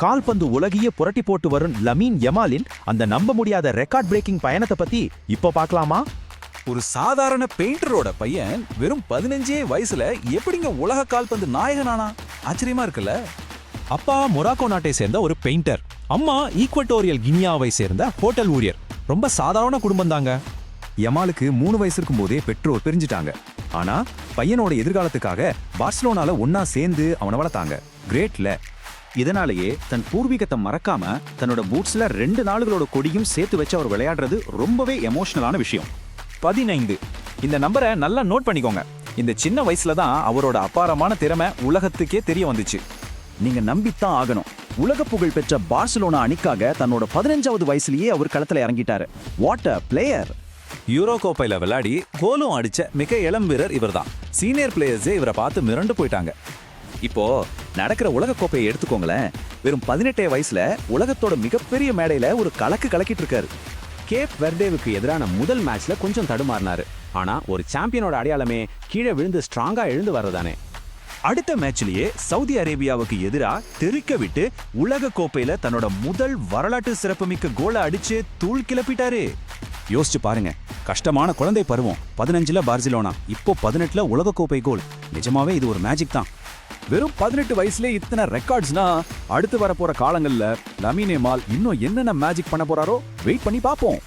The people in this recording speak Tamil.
கால்பந்து உலகையே புரட்டி போட்டு வரும் லமீன் யமாலின் அந்த நம்ப முடியாத ரெக்கார்ட் பிரேக்கிங் பயணத்தை பத்தி இப்போ பார்க்கலாமா? ஒரு சாதாரண பெயிண்டரோட பையன் வெறும் 15 வயசுல எப்படிங்க உலக கால்பந்து நாயகனானா? ஆச்சரியமா இருக்குல்ல. அப்பா மொராக்கோ நாட்டை சேர்ந்த ஒரு பெயிண்டர், அம்மா ஈக்வட்டோரியல் கினியாவை சேர்ந்த ஹோட்டல் ஊழியர். ரொம்ப சாதாரண குடும்பம் தாங்க. யமாலுக்கு 3 வயசு இருக்கும் போதே பெற்றோர் பிரிஞ்சுட்டாங்க. ஆனா பையனோட எதிர்காலத்துக்காக பார்சிலோனால ஒன்னா சேர்ந்து அவனை வளர்த்தாங்க. கிரேட்ல இதனாலேயே தன் பூர்வீகத்தை மறக்காம தன்னோட பூட்ஸ்ல 2 நாடுகளோட கொடியும் சேர்த்து வச்சு அவர் விளையாடுறது ரொம்பவே எமோஷனலான விஷயம். 15 இந்த நம்பரை நல்லா நோட் பண்ணிக்கோங்க. இந்த சின்ன வயசுல தான் அவரோட அபாரமான திறமை உலகத்துக்கே தெரிய வந்துச்சு. நீங்க நம்பித்தான் ஆகணும். உலக புகழ் பெற்ற பார்சிலோனா அணிக்காக தன்னோட 15வது வயசுலயே அவர் களத்துல இறங்கிட்டாரு. What a player! யூரோ கோப்பையில விளையாடி கோலும் அடிச்ச மிக இளம் வீரர் இவர்தான். சீனியர் பிளேயர்ஸே இவரை பார்த்து மிரண்டு போயிட்டாங்க. இப்போ நடக்கிற உலக கோப்பையை எடுத்துக்கோங்களேன். வெறும் 18 வயசுல உலகத்தோட மிகப்பெரிய மேடையில ஒரு கலக்கிட்டு இருக்காரு. கேப் வெர்டேவுக்கு எதிரான முதல் மேட்ச்ல கொஞ்சம் தடுமாறினாரு. ஆனா ஒரு சாம்பியனோட அடையாளமே கீழே விழுந்து ஸ்ட்ராங்கா எழுந்து வர்றதானே. அடுத்த மேட்ச்லயே சவுதி அரேபியாவுக்கு எதிரா தெறிக்க விட்டு உலக கோப்பையில தன்னோட முதல் வரலாற்று சிறப்புமிக்க கோலை அடிச்சு தூள் கிளப்பிட்டாரு. யோசிச்சு பாருங்க, கஷ்டமான குழந்தை பருவம் 15ல பார்சிலோனா, இப்போ 18ல உலக கோப்பை கோல். நிஜமாவே இது ஒரு மேஜிக் தான். வெறும் 18 வயசுல இத்தனை ரெக்கார்ட்ஸ்னா அடுத்து வரப்போற காலங்கள்ல லமீன் யமால் இன்னும் என்னென்ன மேஜிக் பண்ண போறாரோ வெயிட் பண்ணி பார்ப்போம்.